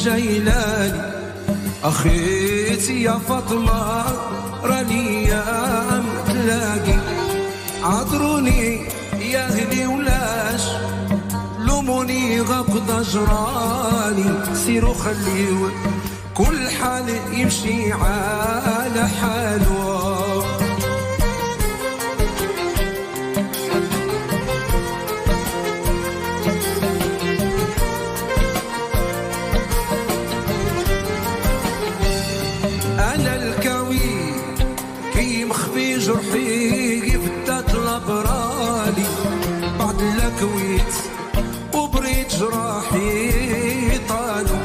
الجيلاني أخيتي يا فاطمة راني يا تلاقي عذروني يا أهلي ولاش لوموني غقد جراني سيروا خليو كل حال يمشي على حاله. أنا الكوي كي مخفي جرحي فتات لبرالي بعد لكويت وبريت جراحي طالوا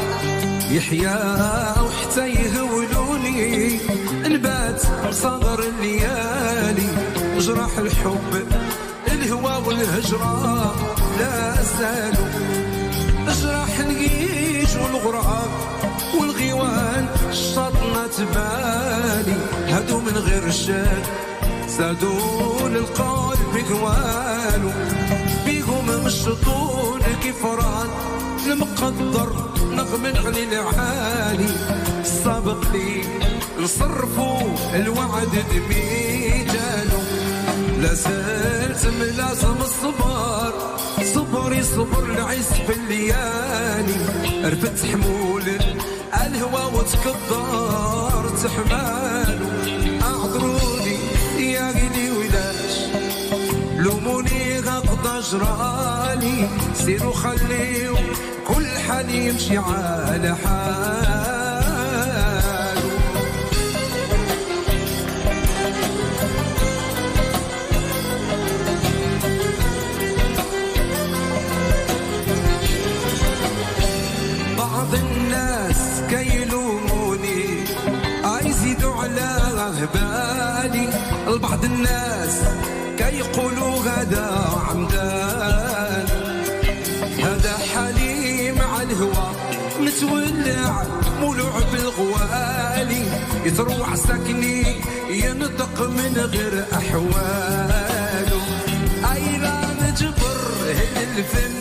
يحيا وحتى يهولوني نبات صغر الليالي جراح الحب الهوى والهجرة لا زالوا جراح الجيش والغراب والغيوان الشطنة تبالي هادو من غير الشاد زادوا للقلب قوالو بيهم مشطون كفران المقدر نغمن علي العالي السابق لي نصرفوا الوعد دميجالو لازلت ملازم الصبر صبري صبر العز في الليالي رفت حمول الهوى وتكدر تحمالو اعذروني يا قلي ولاش لوموني غقد جرالي سيروا خليو كل حال يمشي على حاله. بعض الناس كيلوموني يزيدوا على بالي البعض الناس كيقولوا غدا عمدان هذا حالي مع الهوى متولع مولوع بالغوالي يتروع ساكني ينطق من غير احواله اي لا نجبر الفن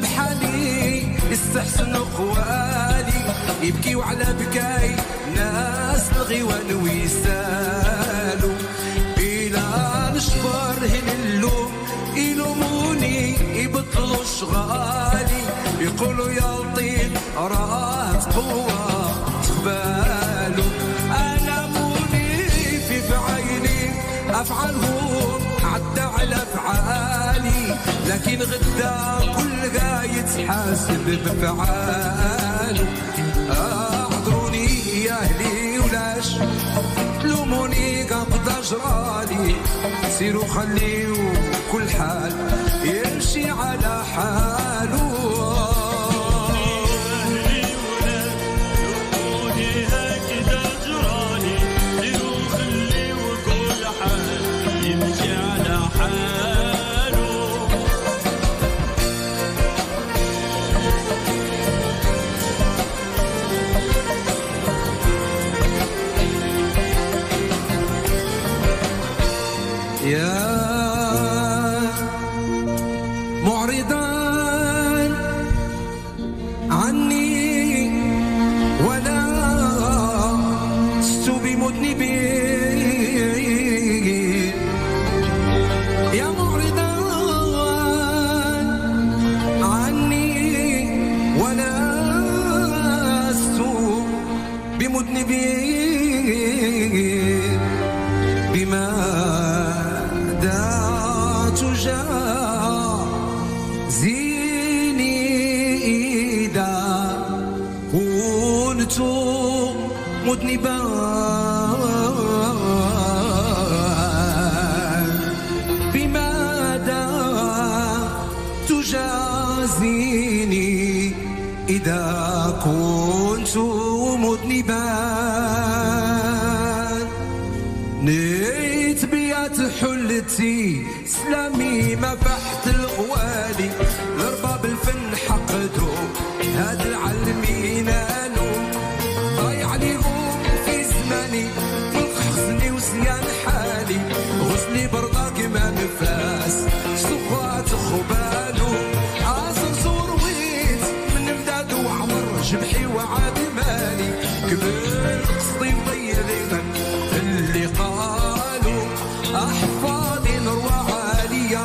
بحالي يستحسن قوالي يبكيوا على بكاي ناس الغيوان ويسالوا إلا نشبر هن اللوم يلوموني يبطلوا شغالي يقولوا يا لطيف راه قوة تقبالوا أنا موني في فعيني أفعالهم عدى على أفعالي لكن غدا كل قايد حاسب بفعاله اعذروني يا أهلي ولاش تلوموني قبض جرالي سيروا خليو كل حال يمشي على حاله. يا معرضا عني ولا لست بمذنب يا معرضا عني ولا لست بمذنب بما زيني إذا كنت مذنبا بماذا تجازيني إذا كنت مذنبا نيت بيات حلتي سلامي ما بحت الغوالي لرباب الفن حقدوا هاد العالمين قالوا ضايع عليهم في زماني خزني وسيان حالي غسلي برضاك ما نفاس صفات خبالو عاصر صور ويت من مداد وعمر جبحي وعاد مالي كبر قصدي وضيعي اللي قالوا احفاظي نروى عاليه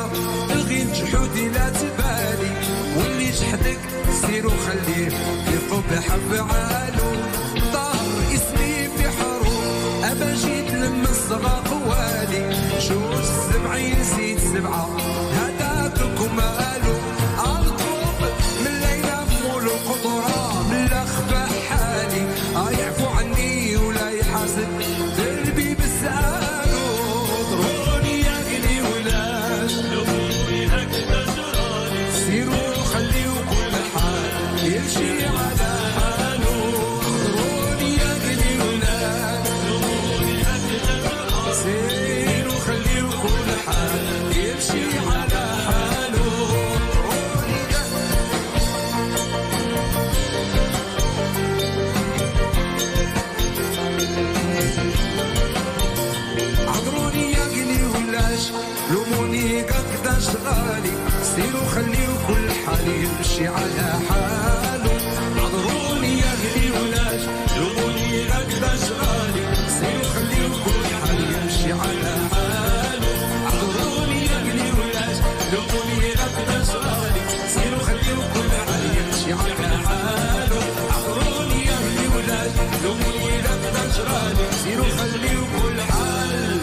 غير جحودي لا تبالي واللي جحدك سيرو خليه يقبح بفعالو طار اسمي في حروب ابا جيت لما الصغا قوالي شوش 70 زيد 7 هداكم مالو الطوب من ليلة مولو قطرة من الاخفى حالي يعفو عني ولا يحاسب دربي بسالو ضروني يا غني ولاش لبوني هكذا جرالي سيروا خليو كل حال يمشي على حاله ضروني يا غني ولاش لبوني هكذا جرالي سيروا خليو كل حال يمشي على حاله عذروني يا غني ولاش لوموني قد اشغالي سيروا خليو كل حال يمشي على حاله عذروني يا غني ولاش لوموني قد اشغالي سيروا خليو كل حال يمشي على حاله عذروني يا غني ولاش لوموني قد اشغالي سيروا خليو كل حال يمشي على حاله عذروني يا غني ولاش لوموني قد اشغالي سيروا خليو كل حال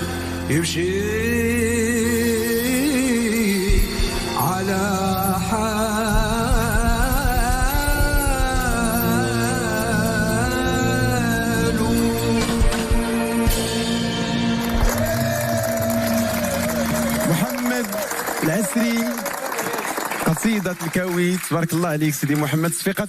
يمشي على حاله. محمد العسري قصيدة الكويت، تبارك الله عليك سيدي محمد، صفيقتكم.